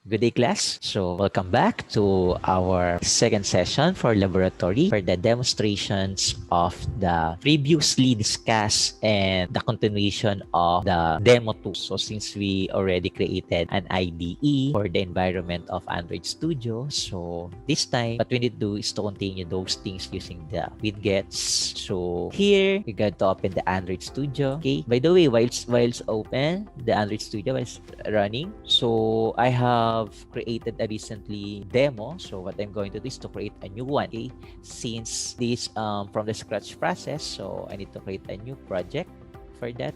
Good day, class. So, welcome back to our second session for laboratory for the demonstrations of the previously discussed and the continuation of the demo 2. So, since we already created an IDE for the environment of Android Studio, so this time, what we need to do is to continue those things using the widgets. So, here, we got to open the Android Studio. Okay. By the way, whilst open, the Android Studio is running. So, I have created a recently demo. So what I'm going to do is to create a new one. Okay, since this from the scratch process, so I need to create a new project for that.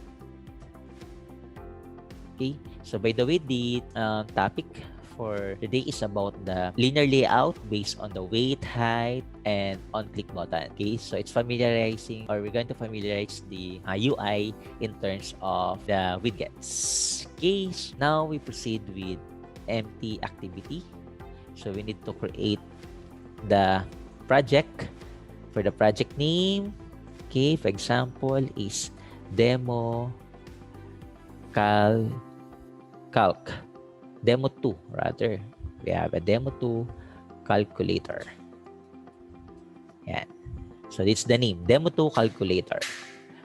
Okay, so by the way, the topic for today is about the linear layout based on the weight, height, and on-click button. Okay, so it's familiarizing, or we're going to familiarize the UI in terms of the widgets. Okay, so now we proceed with empty activity. So we need to create the project. For the project name, okay, for example, is demo calc. Demo 2 rather. We have a demo 2 calculator. Yan. So it's the name, demo 2 calculator.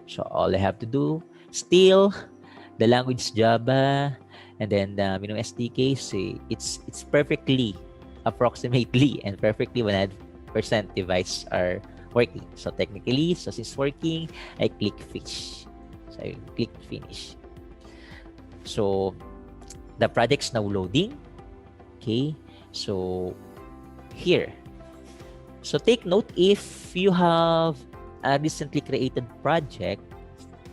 So all I have to do, still the language Java, and then the minimum SDK, so it's perfectly, approximately, and perfectly 100% devices are working. So technically, so since working, I click finish. So I click finish. So the project's now loading. Okay, so here. So take note, if you have a recently created project,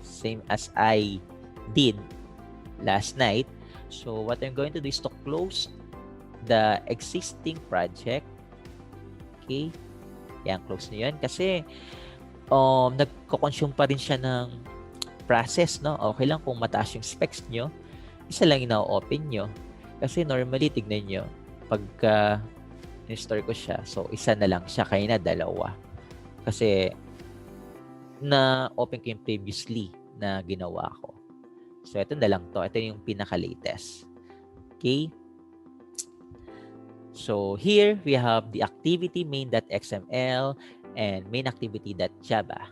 same as I did last night, so what I'm going to do is to close the existing project. Okay, yan, close nyo yan kasi nagko-consume pa rin siya ng process, no? Okay lang kung mataas yung specs nyo, isa lang ina-open nyo. Kasi normally, tignan nyo, pagka in-store ko siya, so isa na lang siya, kaya na dalawa. Kasi na-open ko yung previously na ginawa ko. So, ito na lang to. Ito yung pinaka-latest. Okay? So, here we have the activity main.xml and main activity.java.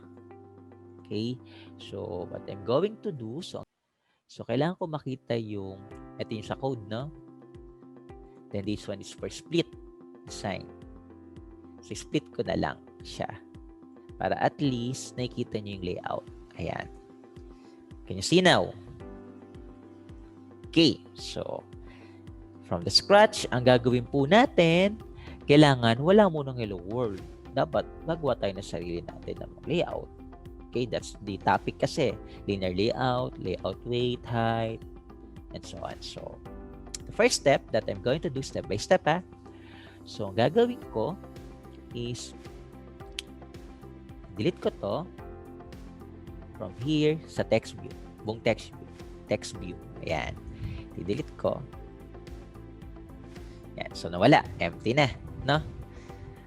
Okay? So, what I'm going to do, so kailangan ko makita yung, ito yung sa code, no? Then, this one is for split design. So, split ko na lang siya. Para at least, nakikita nyo yung layout. Ayan. Can you see now? Okay, so from the scratch, ang gagawin po natin, kailangan wala munang hello world. Dapat magawa tayo ng sarili natin ng layout. Okay, that's the topic kasi. Linear layout, layout weight, height, and so on. So, the first step that I'm going to do step by step, ha? So, ang gagawin ko is delete ko to from here sa text view. Buong text view. Ayan. I-delete ko. Yan. So, nawala. Empty na. No?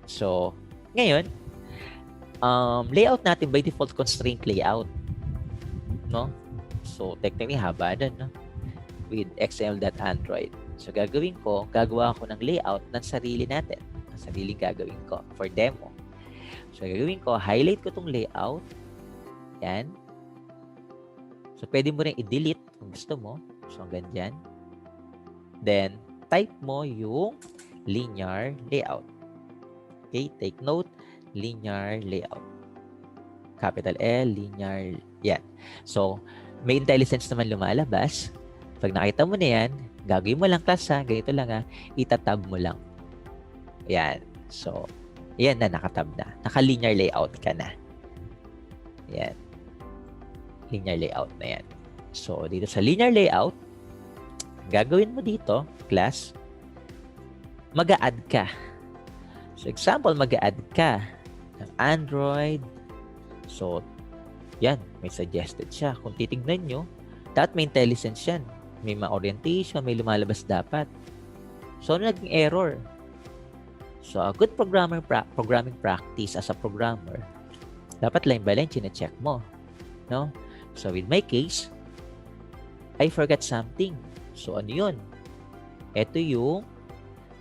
So, ngayon, layout natin by default constraint layout. No? So, technically, haba na, no? With xml.android. So, gagawin ko, gagawa ako ng layout ng sarili natin. Ang sariling gagawin ko for demo. So, gagawin ko, highlight ko tong layout. Yan. So, pwede mo rin i-delete kung gusto mo. So, hanggang dyan. Then, type mo yung linear layout. Okay? Take note, linear layout. Capital L, linear, yan. So, may IntelliSense naman lumalabas. Pag nakita mo na yan, gagawin mo lang class, ha? Ganito lang, ha? Itatab mo lang. Yan. So, yan na, nakatab na. Naka-linear layout ka na. Yan. Linear layout na yan. So, dito sa linear layout, gagawin mo dito, class, mag-a-add ka. So, example, mag-a-add ka ng Android. So, yan, may suggested siya. Kung titignan nyo, dapat may IntelliSense yan. May ma-orientation, may lumalabas dapat. So, ano naging error? So, a good programming practice as a programmer, dapat line by line, chine-check mo. No? So, with my case, I forgot something. So, ano yun? Ito yung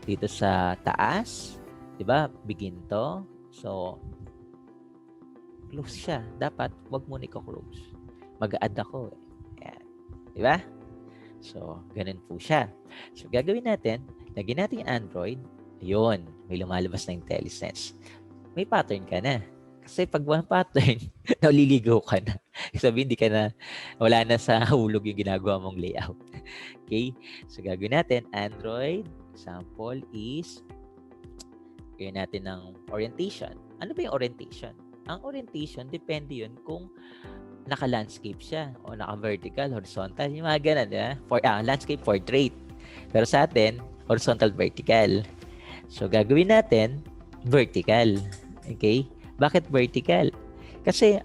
dito sa taas, 'di ba? Begin to. So, close siya. Dapat wag mo na i-close. Mag-add ako. Ayan. 'Di ba? So, ganun po siya. So, gagawin natin, lagyan natin yung Android. Ayun, may lumalabas na IntelliSense. May pattern ka na. Kasi pag walang pattern, naliligaw ka na. Sabihin, hindi ka na, wala na sa hulog yung ginagawa mong layout. Okay? So, gagawin natin, Android, example is, gawin natin ng orientation. Ano ba yung orientation? Ang orientation, depende yun kung naka-landscape siya o naka-vertical, horizontal, yung mga ganun, for landscape portrait. Pero sa atin, horizontal, vertical. So, gagawin natin vertical. Okay? Bakit vertical? Kasi,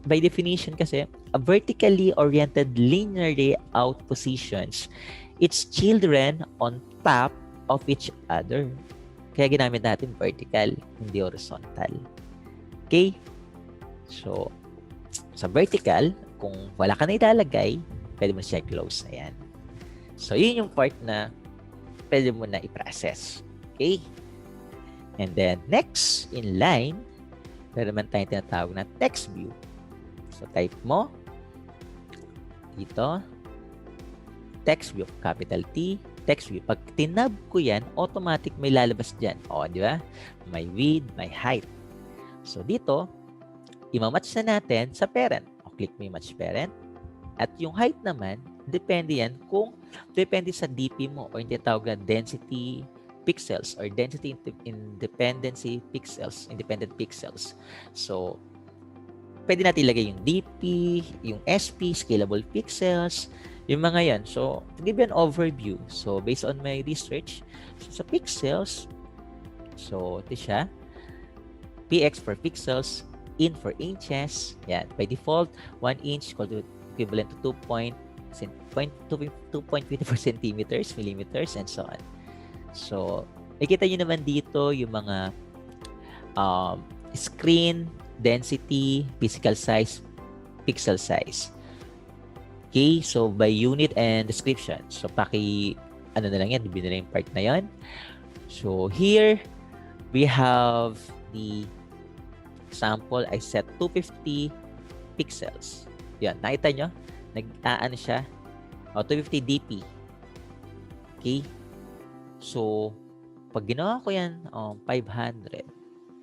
by definition kasi, a vertically oriented linear layout positions its children on top of each other. Kaya ginamit natin vertical, hindi horizontal. Okay? So, sa vertical, kung wala ka na ilalagay, pwede mo siya close. Ayan. So, yun yung part na pwede mo na i-process. Okay? And then, next, in line, meron naman tayong tinatawag na text view. So, type mo dito, text view, capital T, text view. Pag tinab ko yan, automatic may lalabas dyan. O, di ba? May width, may height. So, dito, imamatch na natin sa parent. O, click mo yung match parent. At yung height naman, depende yan kung depende sa DP mo o yung tinatawag na density pixels or density independent pixels. So, pwede natin ilagay yung DP, yung SP, scalable pixels, yung mga yan. So, to give you an overview, so based on my research, so sa pixels, so ito siya, PX for pixels, in for inches. Yan. By default, 1 inch equivalent to 2.24 centimeters, millimeters, and so on. So, nakita nyo naman dito yung mga screen, density, physical size, pixel size. Okay, so by unit and description. So, ano na lang yan, bibili na yung part na yan. So, here, we have the example, I set 250 pixels. Yan, nakita nyo? Nag-aan siya. 250 dp. Okay? So, pag ginawa ko yan, 500.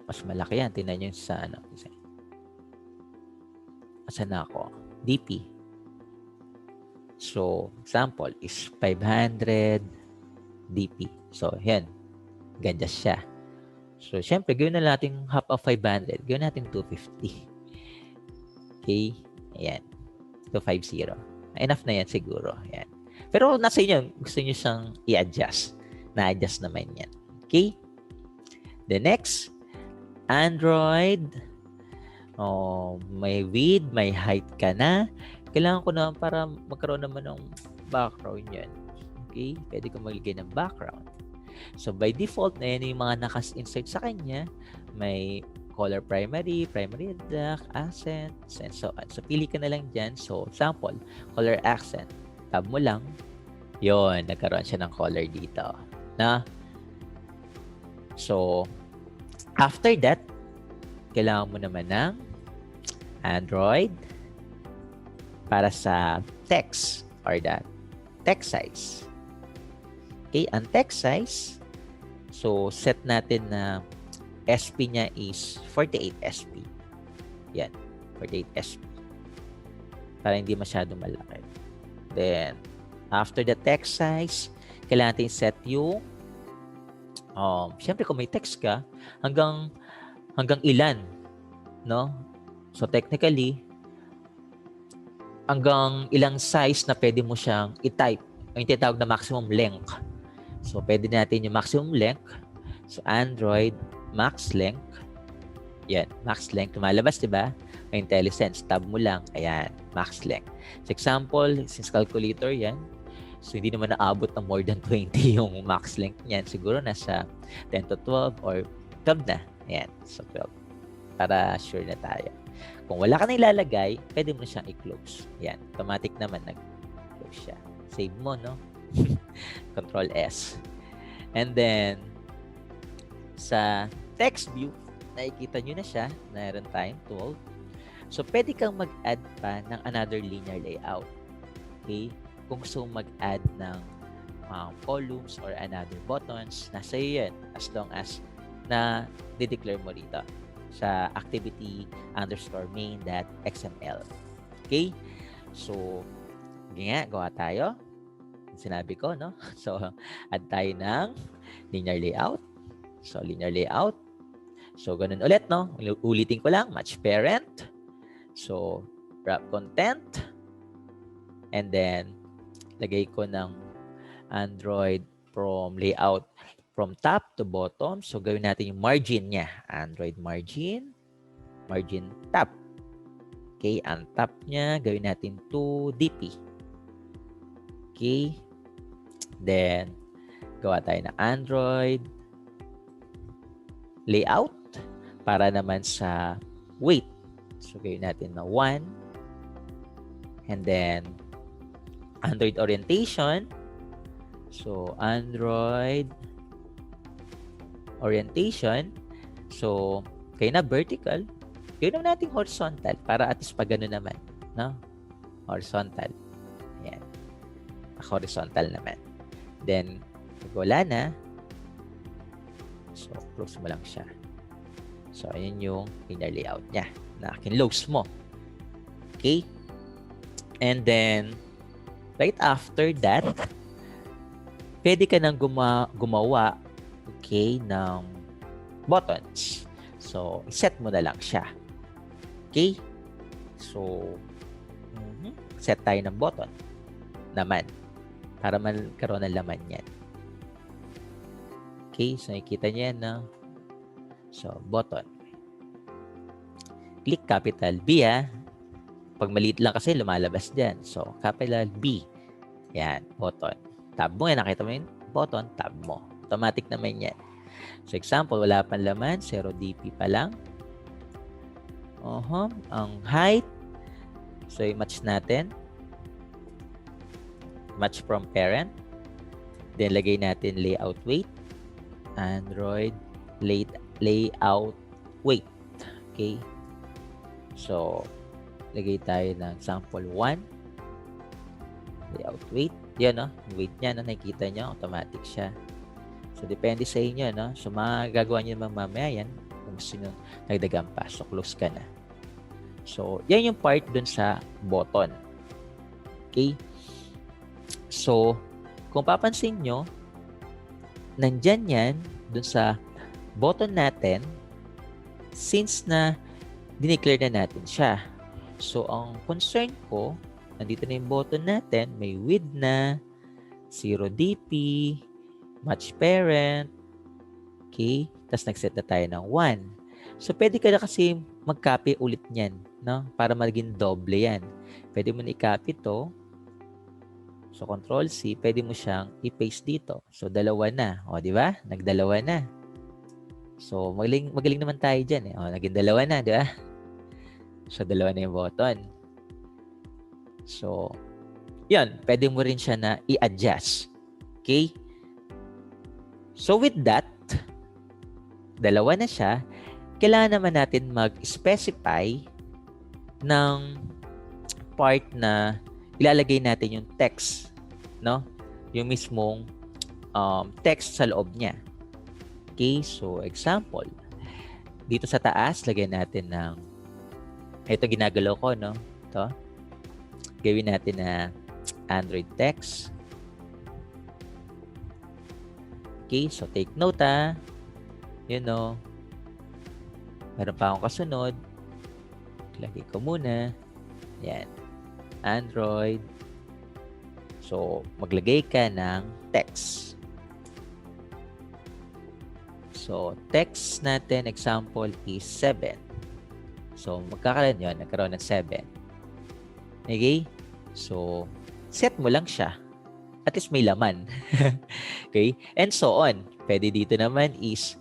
Mas malaki yan. Tingnan nyo sa ano. Asan na ako? dp. So, example is 500 dp. So, yan. Ganda siya. So, syempre, gawin na natin half of 500. Gawin natin 250. Okay? Ayan. 250. Enough na yan siguro. Ayan. Pero nasa inyo, gusto nyo siyang i-adjust. Na-adjust naman yan. Okay? The next, Android. May width, may height ka na. Kailangan ko naman para magkaroon naman ng background yan. Okay? Pwede ko maglagay ng background. So, by default na yan yung mga nakas-insert sa kanya. May color primary dark, accents, and so on. So, pili ka na lang dyan. So, example, color accent. Tab mo lang. Yon, nagkaroon siya ng color dito. Na? So, after that, kailangan mo naman ng Android para sa text or the text size. Okay, ang text size, so set natin na SP niya is 48 SP. Yan, 48 SP. Para hindi masyadong malaki. Then, after the text size, kailangan natin set yung syempre kung may text ka, hanggang ilan, no? So, technically, hanggang ilang size na pwede mo siyang i-type. Yung tinatawag na maximum length. So, pwede natin yung maximum length. So, Android, max length. Yan, max length. Lumalabas, di ba? May IntelliSense. Tab mo lang. Ayan, max length. So, example, since calculator yan, so hindi naman naabot ng more than 20 yung max length niyan. Siguro nasa 10 to 12 or 12 na. Ayan, so 12. Para sure na tayo. Kung wala ka na ilalagay, pwede mo na siyang i-close. Ayan, automatic naman nag-close siya. Save mo, no? Control S. And then, sa text view, nakikita nyo na siya. Mayroon tayong tool. So, pwede kang mag-add pa ng another linear layout. Okay? Kung gusto mag-add ng columns or another buttons, nasa iyo yan. As long as na de-declare mo rito sa activity_main.xml. Okay? So, nga, gawa tayo. Sinabi ko, no? So, add tayo ng linear layout. So, linear layout. So, ganun ulit, no? Ulitin ko lang, match parent. So, wrap content. And then, lagay ko ng Android from layout from top to bottom. So, gawin natin yung margin niya. Android margin. Margin top. Okay, ang top niya, gawin natin 2 dp. Okay. Then, gawa tayo ng Android layout para naman sa weight. So, gawin natin na 1. And then, Android orientation. So, Android orientation. So, kayo na vertical. Gawin naman natin horizontal para at least pag gano'n naman. No? Horizontal. Ayan. Horizontal naman. Then, pag wala na, so, close mo lang siya. So, ayan yung linear layout niya na kinlose mo. Okay? And then, right after that, pwede ka nang gumawa, okay, ng buttons. So, set mo na lang siya. Okay? So, set tayo ng button naman para magkaroon ng laman yan. Okay? So, nakikita niyo yan, no? So, button. Click capital B, Pag maliit lang kasi, lumalabas dyan. So, capital B. Yan, button. Tab mo yan. Nakita mo yung button, tab mo. Automatic naman yan. So, example, wala pang laman. 0 dp pa lang. Ang height. So, i-match natin. Match from parent. Then, lagay natin layout weight. Android layout weight. Okay. So, lagay tayo ng sample 1. Layout weight. Yan, no? Weight niya, no? Nakikita nyo, automatic siya. So, depende sa inyo, no? So, magagawa nyo naman mamaya yan kung gusto nyo nagdagan pa. So, close ka na. So, yan yung part dun sa button. Okay? So, kung papansin nyo, nandyan yan dun sa button natin since na dineclare na natin siya. So, ang concern ko, nandito na yung button natin, may width na, 0 dp, match parent, okay? Tapos nag-set na tayo ng 1. So, pwede ka na kasi mag-copy ulit niyan, no? Para maging doble yan. Pwede mo na i-copy to. So, Control C, pwede mo siyang i-paste dito. So, dalawa na. O, di ba? Nagdalawa na. So, magaling naman tayo dyan. O, naging dalawa na, di ba? So, dalawa na yung button. So, yan. Pwede mo rin siya na i-adjust. Okay? So, with that, dalawa na siya. Kailangan naman natin mag-specify ng part na ilalagay natin yung text, no? Yung mismong text sa loob niya. Okay? So, example. Dito sa taas, lagyan natin ng ito ginagalaw ko, no? Ito. Gawin natin na Android text. Okay, so take note, you know. Meron pa akong kasunod. Lagay ko muna. Yan. Android. So, maglagay ka ng text. So, text natin, example is 7. So, magkakaroon yun. Nagkaroon ng 7. Okay? So, set mo lang siya. At least may laman. Okay? And so on. Pwede dito naman is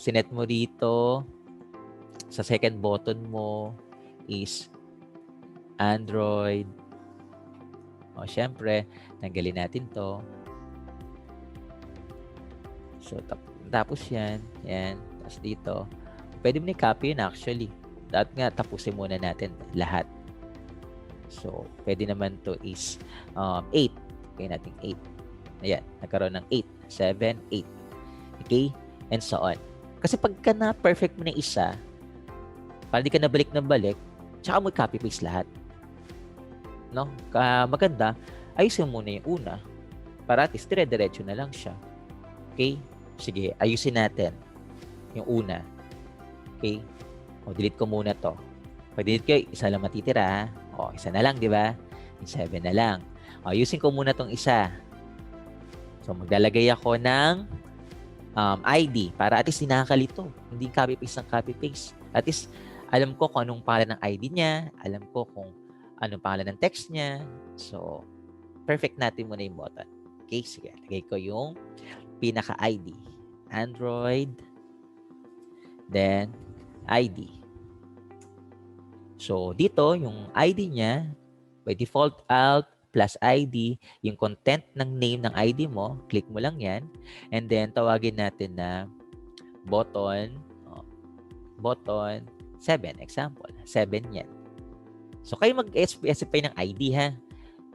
sinet mo dito sa second button mo is Android O, syempre, tanggalin natin to. So, tapos yan. Yan. Tapos dito. Pwede mo na-copy yun actually. Dapat nga, tapusin muna natin lahat. So, pwede naman to is 8. Okay, natin 8. Ayan, nagkaroon ng 8, 7, 8. Okay? And so on. Kasi pagka na-perfect mo na isa, para di ka nabalik na balik, tsaka mo copy-paste lahat. No? Maganda, ayusin muna yung una. Para at least, dire-diretso na lang siya. Okay? Sige, ayusin natin yung una. Okay? O, delete ko muna to. Pag delete ko, isa lang matitira, ha? O, isa na lang, di ba? Yung 7 na lang. O, ayusin ko muna tong isa. So, maglalagay ako ng ID para at least hindi nakakalito. Hindi copy-paste ng copy-paste. At least, alam ko kung anong pangalan ng ID niya. Alam ko kung anong pangalan ng text niya. So, perfect natin muna yung button. Okay, sige. Lagay ko yung pinaka-ID. Android. Then, ID. So, dito, yung ID niya, by default, Alt plus ID, yung content ng name ng ID mo, click mo lang yan. And then, tawagin natin na button 7, example. 7 yan. So, kayo mag-specify ng ID, ha?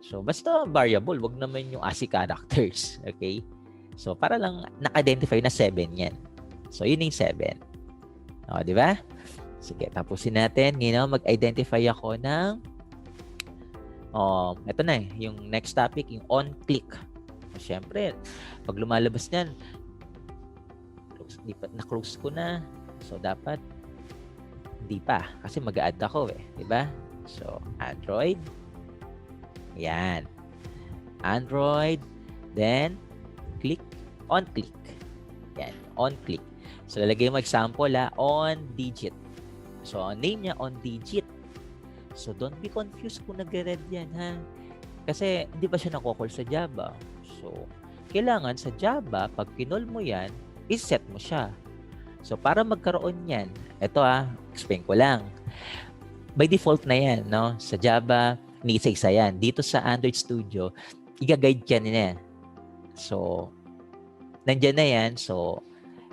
So, basta variable, wag naman yung ASCII characters. Okay? So, para lang naka-identify na 7 yan. So, yun yung 7. O, di ba? Sige, tapusin natin. Ngayon, mag-identify ako ng ito na yung next topic, yung on-click. Siyempre, pag lumalabas niyan, na-close ko na. So, dapat hindi pa. Kasi mag-add ako Diba? So, Android. Yan. Android. Then, click. On-click. Yan. On-click. So, lalagay mo example, on-digit. So, name niya on-digit. So, don't be confused kung nag-red yan, ha? Kasi, hindi pa siya nako-call sa Java. So, kailangan sa Java, pag kinol mo yan, iset mo siya. So, para magkaroon yan, ito explain ko lang. By default na yan, no? Sa Java, isa-isa yan. Dito sa Android Studio, i-guide ka niya. So, nandyan na yan. So,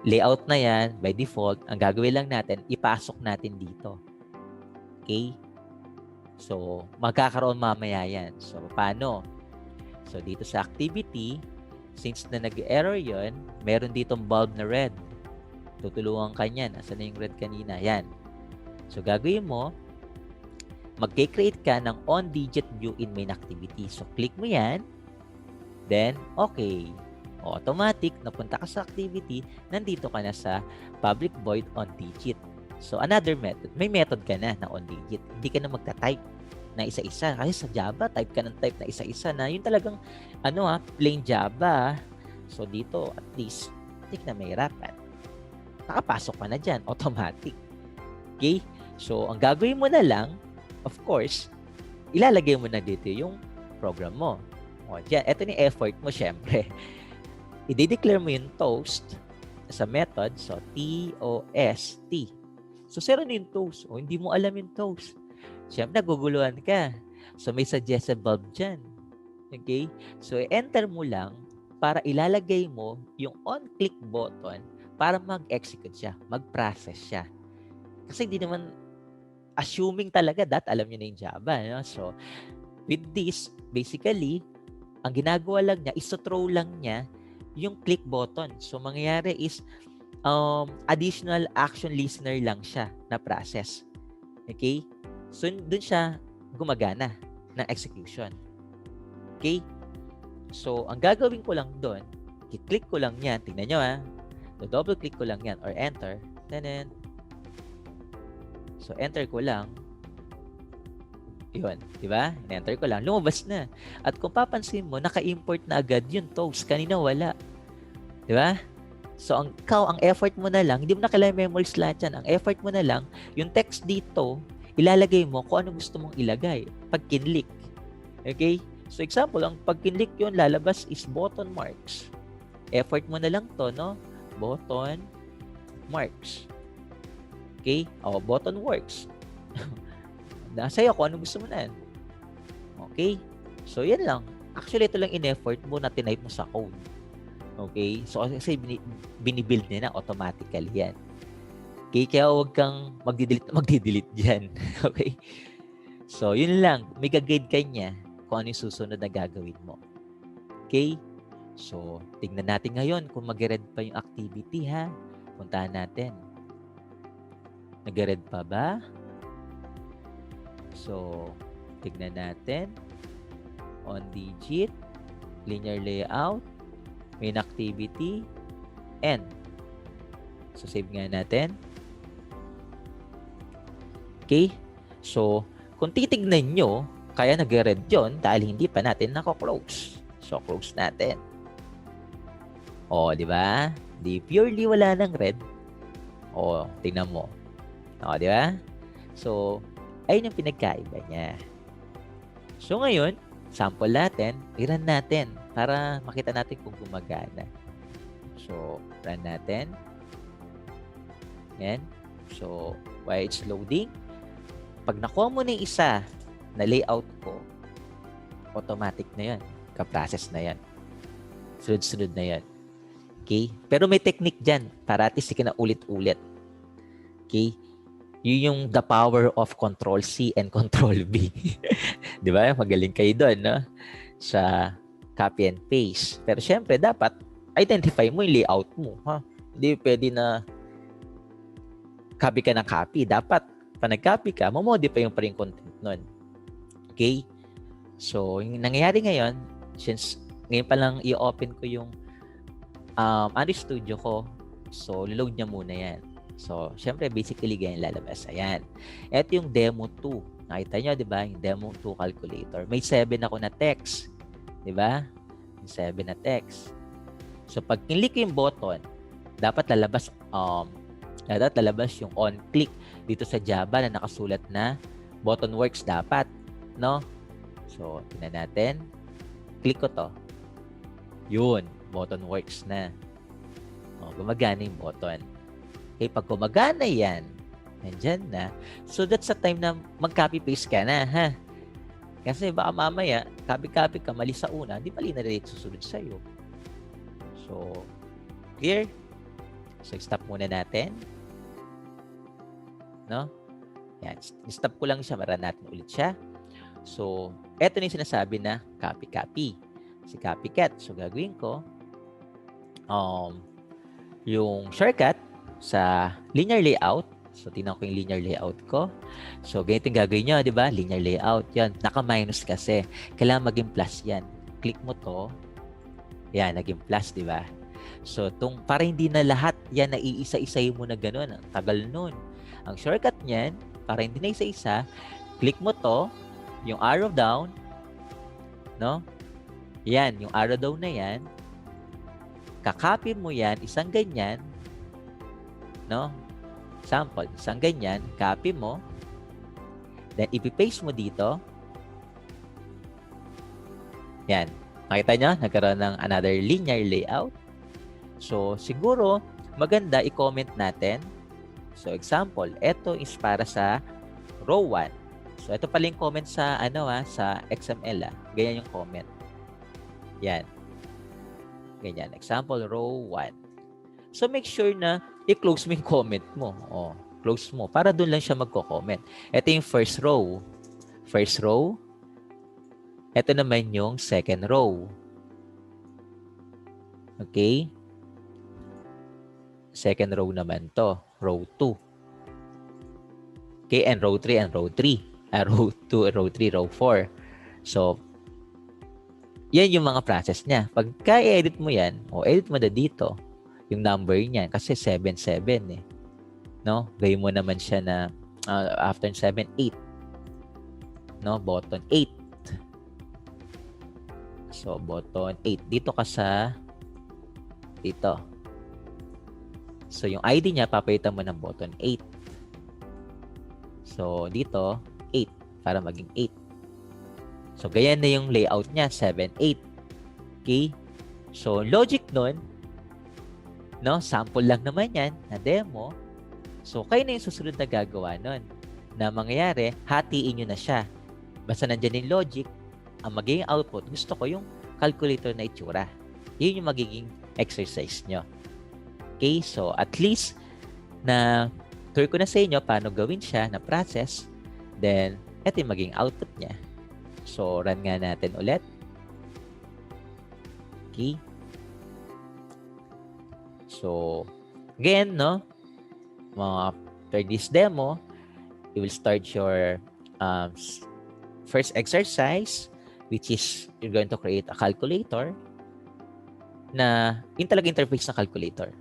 layout na yan, by default. Ang gagawin lang natin, ipasok natin dito. Okay? So, magkakaroon mamaya yan. So, paano? So, dito sa activity, since na nag-error yon, meron ditong bulb na red. Tutulungan ka niyan. Asan na yung red kanina? Yan. So, gagawin mo, mag-create ka ng on-digit view in main activity. So, click mo yan. Then, okay. Automatic, napunta ka sa activity, nandito ka na sa public void on-digit. So, another method. May method ka na on-digit. Hindi ka na magta-type na isa-isa. Kasi sa Java, type ka ng type na isa-isa na yun talagang, plain Java. So, dito, at least, hindi na may hirapan. Nakapasok ka na dyan. Automatic. Okay? So, ang gagawin mo na lang, of course, ilalagay mo na dito yung program mo. Dyan, ito ni effort mo, syempre. I-declare mo yung toast sa method. So, T-O-S-T. So, zero na yung toast. Hindi mo alam yung toast. Siyempre, naguguluhan ka. So, may suggested bulb dyan. Okay? So, enter mo lang para ilalagay mo yung on-click button para mag-execute siya, mag-process siya. Kasi hindi naman assuming talaga that alam nyo na yung Java. No? So, with this, basically, ang ginagawa lang niya, is-throw lang niya yung click button. So, mangyayari is, additional action listener lang siya na process. Okay? So, dun siya gumagana ng execution. Okay? So, ang gagawin ko lang dun, i-click ko lang yan. Tingnan nyo double click ko lang yan or enter. Then, so, enter ko lang. Yun. Diba? Enter ko lang. Lumabas na. At kung papansin mo, naka-import na agad yung toast. Kanina wala. Diba? So, ang effort mo na lang, hindi mo na kailangan memory slot yan. Ang effort mo na lang, yung text dito, ilalagay mo kung ano gusto mong ilagay pag kinlik. Okay? So, example, ang pag kinlik yun, lalabas is button marks. Effort mo na lang to, no? Button marks. Okay? Button works. Nasa'yo kung ano gusto mo na yan. Okay? So, yan lang. Actually, ito lang in-effort mo na tinype mo sa code. Okay? So, kasi binibuild nila automatically yan. Okay? Kaya huwag kang magdi-delete dyan. Okay? So, yun lang. May gag-guide ka niya kung ano yung susunod na gagawin mo. Okay? So, tignan natin ngayon kung mag-red pa yung activity, ha? Puntahan natin. Nag-red pa ba? So, tignan natin. On digit, linear layout, main activity, end. So, save nga natin. Okay? So, kung titignan nyo, kaya nag-red yun dahil hindi pa natin nako-close. So, close natin. O, di ba? Di purely wala ng red. O, tingnan mo. O, di ba? So, ayun yung pinagkaiba niya. So, ngayon, sample natin, i-run natin para makita natin kung gumagana. So, run natin. Yan. So, while it's loading, pag nakuha mo na yung isa na layout ko, automatic na yan. Ka-process na yan. Sunod-sunod na yan. Okay? Pero may technique dyan para at least na ulit-ulit. Okay? Yun yung the power of Control C and Control V. Di ba? Magaling kayo doon, no? Sa copy and paste. Pero syempre, dapat identify mo yung layout mo. Ha? Hindi pwede na copy ka ng copy. Dapat, pa nag-copy ka, mamodify yung pa rin content nun. Okay? So, yung nangyayari ngayon, since ngayon pa lang i-open ko yung Android Studio ko, so, load niya muna yan. So, syempre, basically, ganyan lalabas. Ayan. Ito yung demo 2. Nakita nyo, di ba? Yung demo 2 calculator. May 7 ako na text. Di ba? May 7 na text. So, pag click yung button, dapat lalabas yung on-click dito sa Java na nakasulat na button works dapat. No? So, tingnan natin. Click ko to. Yun. Button works na. O, gumagana yung button. Okay, pag gumagana yan, nandyan na. So, that's the time na mag-copy-paste ka na, ha? Kasi baka mamaya, copy-copy ka, mali sa una, di mali na rin susunod sa'yo. So, clear? So, stop muna natin. No? Yan. Stop ko lang siya, maran natin ulit siya. So, eto na yung sinasabi na copy-copy. Si copycat. So, gagawin ko, yung shortcut sa linear layout. So, tingnan ko yung linear layout ko. So, ganito yung gagawin nyo, di ba? Linear layout. Yan. Naka-minus kasi. Kailangan maging plus yan. Click mo to. Yan, naging plus, di ba? So, para hindi na lahat yan na iisa-isay mo na gano'n. Ang tagal nun. Ang shortcut niyan, para hindi na isa-isa, click mo to, yung arrow down, no? Yan, yung arrow down na yan. Kakopy mo yan, isang ganyan, no? Sample, isang ganyan, copy mo. Then, ipipaste mo dito. Yan. Makita nyo? Nagkaroon ng another linear layout. So, siguro, maganda i-comment natin. So, example, ito is para sa row 1. So, ito pala yung comment sa, sa XML, Ganyan yung comment. Yan. Ganyan. Example, row 1. So, make sure na i-close mo yung comment mo. O, close mo. Para doon lang siya magko-comment. Ito yung first row. First row. Ito naman yung second row. Okay? Second row naman to. Row 2. Okay? And row 3 and row 3. Row 2, row 3, row 4. So, yan yung mga process niya. Pagka i-edit mo yan, o edit mo na dito, yung number niyan, kasi 7, 7 eh. No? Gawin mo naman siya na after 7, 8. No? Button 8. So, button 8. Dito ka sa dito. So, yung ID niya, papalitan mo ng button 8. So, dito, 8. Para maging 8. So, ganyan na yung layout niya, 7, 8. Okay? So, logic nun, no? Sample lang naman yan, na demo. So, kayo na yung susunod na gagawa nun. Na mangyayari, hatiin nyo na siya. Basta nandyan yung logic, ang magiging output, gusto ko yung calculator na itsura. Yun yung magiging exercise nyo. Okay, so at least na tour ko na sa inyo paano gawin siya na process. Then, ito yung magiging output niya. So, run nga natin ulit. Okay. So, again, no? After this demo, you will start your first exercise, which is you're going to create a calculator na yung talagang interface ng calculator.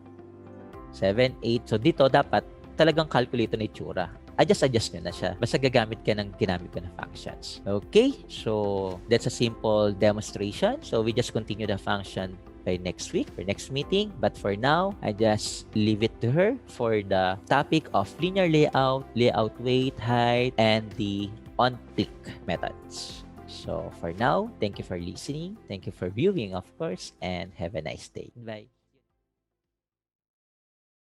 7, 8. So, dito dapat talagang calculator na itsura. Adjust nyo na siya. Basta gagamit ka ng ginamit ko na functions. Okay? So, that's a simple demonstration. So, we just continue the function by next week or next meeting. But for now, I just leave it to her for the topic of linear layout, layout weight, height, and the on-click methods. So, for now, thank you for listening. Thank you for viewing, of course, and have a nice day. Bye.